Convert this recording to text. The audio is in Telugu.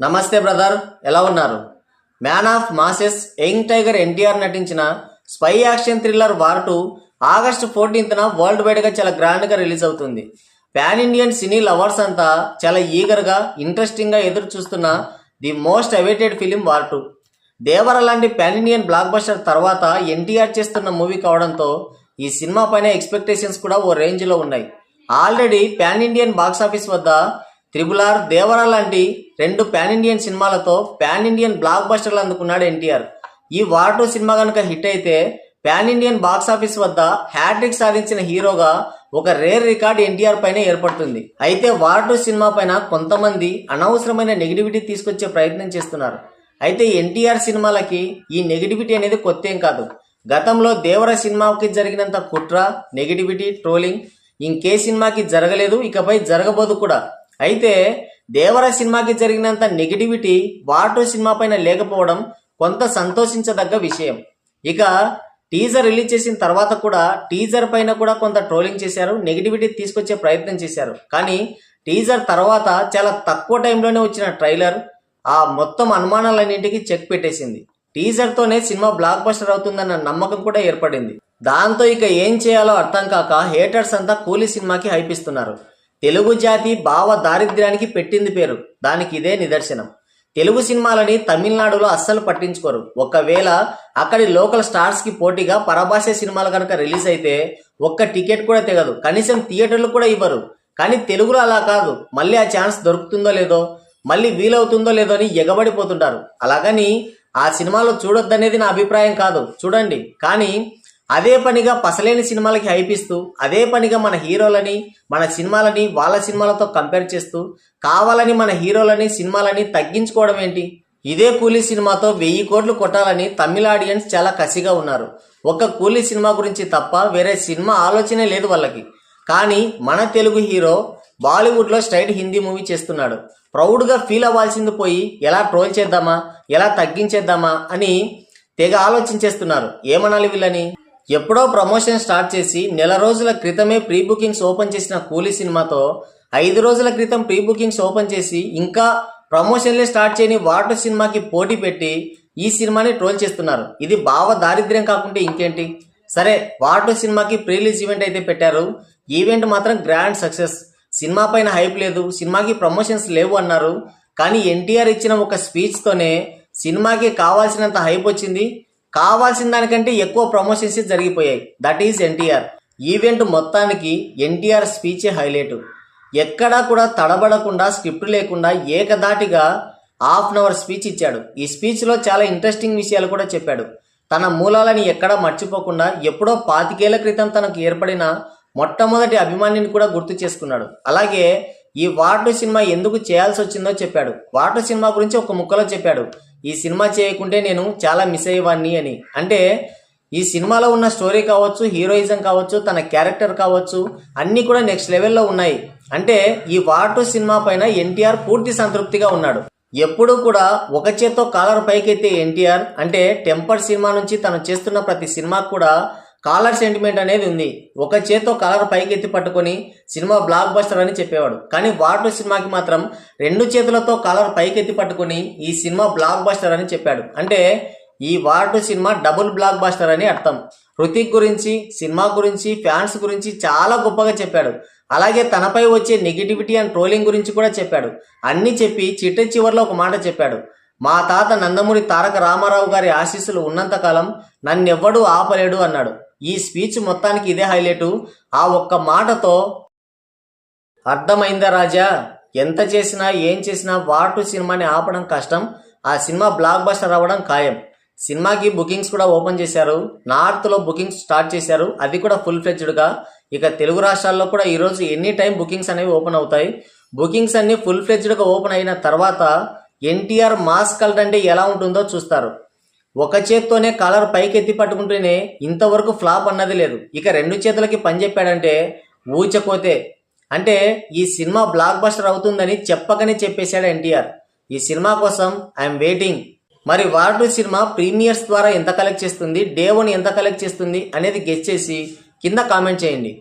నమస్తే బ్రదర్, ఎలా ఉన్నారు? Man of masses young tiger NTR నటించిన spy action thriller war 2 August 14న వరల్డ్ వైడ్గా చాలా గ్రాండ్గా రిలీజ్ అవుతుంది. పాన్ ఇండియన్ సినీ లవర్స్ అంతా చాలా ఈగర్గా ఇంట్రెస్టింగ్గా ఎదురు చూస్తున్న the most awaited film war 2. దేవర లాంటి పాన్ ఇండియన్ బ్లాక్ బస్టర్ తర్వాత ఎన్టీఆర్ చేస్తున్న మూవీ కావడంతో ఈ సినిమా పైన ఎక్స్పెక్టేషన్స్ కూడా ఓ రేంజ్లో ఉన్నాయి. ఆల్రెడీ పాన్ ఇండియన్ బాక్సాఫీస్ వద్ద త్రిబుల్ ఆర్, దేవరా లాంటి 2 పాన్ ఇండియన్ సినిమాలతో పాన్ ఇండియన్ బ్లాక్ బస్టర్లు అందుకున్నాడు ఎన్టీఆర్. ఈ వార్ 2 సినిమా కనుక హిట్ అయితే పాన్ ఇండియన్ బాక్సాఫీస్ వద్ద హ్యాట్రిక్ సాధించిన హీరోగా ఒక రేర్ రికార్డ్ ఎన్టీఆర్ పైన ఏర్పడుతుంది. అయితే వార్ 2 సినిమా పైన కొంతమంది అనవసరమైన నెగిటివిటీ తీసుకొచ్చే ప్రయత్నం చేస్తున్నారు. అయితే ఎన్టీఆర్ సినిమాలకి ఈ నెగిటివిటీ అనేది కొత్తేం కాదు. గతంలో దేవర సినిమాకి జరిగినంత కుట్ర, నెగిటివిటీ, ట్రోలింగ్ ఇంకే సినిమాకి జరగలేదు, ఇకపై జరగబోదు కూడా. అయితే దేవర సినిమాకి జరిగినంత నెగిటివిటీ వార్ 2 సినిమా పైన లేకపోవడం కొంత సంతోషించదగ్గ విషయం. ఇక టీజర్ రిలీజ్ చేసిన తర్వాత కూడా టీజర్ పైన కూడా కొంత ట్రోలింగ్ చేశారు, నెగిటివిటీ తీసుకొచ్చే ప్రయత్నం చేశారు. కానీ టీజర్ తర్వాత చాలా తక్కువ టైంలోనే వచ్చిన ట్రైలర్ ఆ మొత్తం అనుమానాలన్నింటికి చెక్ పెట్టేసింది. టీజర్తోనే సినిమా బ్లాక్ బస్టర్ అవుతుందన్న నమ్మకం కూడా ఏర్పడింది. దాంతో ఇక ఏం చేయాలో అర్థం కాక హేటర్స్ అంతా కూలీ సినిమాకి హైపిస్తున్నారు. తెలుగు జాతి భావ దారిద్ర్యానికి పెట్టింది పేరు, దానికి ఇదే నిదర్శనం. తెలుగు సినిమాలని తమిళనాడులో అస్సలు పట్టించుకోరు. ఒకవేళ అక్కడి లోకల్ స్టార్స్కి పోటీగా పరభాష సినిమాలు కనుక రిలీజ్ అయితే ఒక్క టికెట్ కూడా తెగదు, కనీసం థియేటర్లు కూడా ఇవ్వరు. కానీ తెలుగులో అలా కాదు. మళ్ళీ ఆ ఛాన్స్ దొరుకుతుందో లేదో, మళ్ళీ వీలవుతుందో లేదో అని ఎగబడిపోతుంటారు. అలాగని ఆ సినిమాలో చూడొద్దనేది నా అభిప్రాయం కాదు, చూడండి. కానీ అదే పనిగా పసలేని సినిమాలకి హైపిస్తూ, అదే పనిగా మన హీరోలని, మన సినిమాలని వాళ్ళ సినిమాలతో కంపేర్ చేస్తూ కావాలని మన హీరోలని, సినిమాలని తగ్గించుకోవడం ఏంటి? ఇదే కూలీ సినిమాతో 1000 కోట్లు కొట్టాలని తమిళ ఆడియన్స్ చాలా కసిగా ఉన్నారు. ఒక్క కూలీ సినిమా గురించి తప్ప వేరే సినిమా ఆలోచనే లేదు వాళ్ళకి. కానీ మన తెలుగు హీరో బాలీవుడ్లో స్ట్రైట్ హిందీ మూవీ చేస్తున్నాడు. ప్రౌడ్గా ఫీల్ అవ్వాల్సింది పోయి ఎలా ట్రోల్ చేద్దామా, ఎలా తగ్గించేద్దామా అని తెగ ఆలోచించేస్తున్నారు. ఏమనాలి వీళ్ళని? ఎప్పుడో ప్రమోషన్ స్టార్ట్ చేసి నెల రోజుల క్రితమే ప్రీ బుకింగ్స్ ఓపెన్ చేసిన కూలీ సినిమాతో 5 రోజుల క్రితం ప్రీ బుకింగ్స్ ఓపెన్ చేసి ఇంకా ప్రమోషన్లే స్టార్ట్ చేయని వార్ 2 సినిమాకి పోటీ పెట్టి ఈ సినిమాని ట్రోల్ చేస్తున్నారు. ఇది భావ దారిద్ర్యం కాకుంటే ఇంకేంటి? సరే, వార్ 2 సినిమాకి ప్రీ రిలీజ్ ఈవెంట్ అయితే పెట్టారు. ఈవెంట్ మాత్రం గ్రాండ్ సక్సెస్. సినిమా పైన హైప్ లేదు, సినిమాకి ప్రమోషన్స్ లేవు అన్నారు. కానీ ఎన్టీఆర్ ఇచ్చిన ఒక స్పీచ్తోనే సినిమాకి కావాల్సినంత హైప్ వచ్చింది. కావాల్సిన దానికంటే ఎక్కువ ప్రమోషన్స్ జరిగిపోయాయి. That is NTR. ఈవెంట్ మొత్తానికి ఎన్టీఆర్ స్పీచే హైలైట్. ఎక్కడా కూడా తడబడకుండా, స్క్రిప్ట్ లేకుండా ఏకదాటిగా ½ అవర్ స్పీచ్ ఇచ్చాడు. ఈ స్పీచ్లో చాలా ఇంట్రెస్టింగ్ విషయాలు కూడా చెప్పాడు. తన మూలాలని ఎక్కడా మర్చిపోకుండా ఎప్పుడో 25 ఏళ్ల క్రితం తనకు ఏర్పడిన మొట్టమొదటి అభిమానిని కూడా గుర్తు చేసుకున్నాడు. అలాగే ఈ వార్ 2 సినిమా ఎందుకు చేయాల్సి వచ్చిందో చెప్పాడు. వార్ 2 సినిమా గురించి ఒక ముక్కలో చెప్పాడు, ఈ సినిమా చేయకుంటే నేను చాలా మిస్ అయ్యేవాడిని అని. అంటే ఈ సినిమాలో ఉన్న స్టోరీ కావచ్చు, హీరోయిజం కావచ్చు, తన క్యారెక్టర్ కావచ్చు, అన్నీ కూడా నెక్స్ట్ లెవెల్లో ఉన్నాయి. అంటే ఈ వార్ 2 సినిమా పైన ఎన్టీఆర్ పూర్తి సంతృప్తిగా ఉన్నాడు. ఎప్పుడూ కూడా ఒక చేత్తో కాలర్ పైకెత్తే ఎన్టీఆర్ అంటే టెంపర్ సినిమా నుంచి తను చేస్తున్న ప్రతి సినిమాకు కూడా కాలర్ సెంటిమెంట్ అనేది ఉంది. ఒక చేత్తో కాలర్ పైకెత్తి పట్టుకొని సినిమా బ్లాక్ బస్టర్ అని చెప్పేవాడు. కానీ వార్ 2 సినిమాకి మాత్రం 2 చేతులతో కాలర్ పైకెత్తి పట్టుకొని ఈ సినిమా బ్లాక్ బస్టర్ అని చెప్పాడు. అంటే ఈ war 2 cinema double block buster అని అర్థం. హృతిక్ గురించి, సినిమా గురించి, ఫ్యాన్స్ గురించి చాలా గొప్పగా చెప్పాడు. అలాగే తనపై వచ్చే నెగిటివిటీ అండ్ ట్రోలింగ్ గురించి కూడా చెప్పాడు. అన్నీ చెప్పి చివరిలో ఒక మాట చెప్పాడు, మా తాత నందమూరి తారక రామారావు గారి ఆశీస్సులు ఉన్నంతకాలం నన్నెవ్వడూ ఆపలేడు అన్నాడు. ఈ స్పీచ్ మొత్తానికి ఇదే హైలైటు. ఆ ఒక్క మాటతో అర్థమైందా రాజా, ఎంత చేసినా ఏం చేసినా వార్ 2 సినిమాని ఆపడం కష్టం, ఆ సినిమా బ్లాక్ బస్టర్ అవ్వడం ఖాయం. సినిమాకి బుకింగ్స్ కూడా ఓపెన్ చేశారు. నార్త్లో బుకింగ్స్ స్టార్ట్ చేశారు, అది కూడా ఫుల్ ఫ్లెడ్జ్డ్గా. ఇక తెలుగు రాష్ట్రాల్లో కూడా ఈరోజు ఎనీ టైం బుకింగ్స్ అనేవి ఓపెన్ అవుతాయి. బుకింగ్స్ అన్ని ఫుల్ ఫ్లెడ్జ్డ్గా ఓపెన్ అయిన తర్వాత ఎన్టీఆర్ మాస్ కల్ట్ అంటే ఎలా ఉంటుందో చూస్తారు. ఒక చేత్తోనే కాలర్ పైకెత్తి పట్టుకుంటేనే ఇంతవరకు ఫ్లాప్ అన్నది లేదు. ఇక 2 చేతులకి పని చెప్పాడంటే ఊచకోతే. అంటే ఈ సినిమా బ్లాక్ బస్టర్ అవుతుందని చెప్పకనే చెప్పేశాడు ఎన్టీఆర్. ఈ సినిమా కోసం ఐఎమ్ వెయిటింగ్. మరి వార్ 2 సినిమా ప్రీమియర్స్ ద్వారా ఎంత కలెక్ట్ చేస్తుంది, డే 1 ఎంత కలెక్ట్ చేస్తుంది అనేది గెస్ చేసి కింద కామెంట్ చేయండి.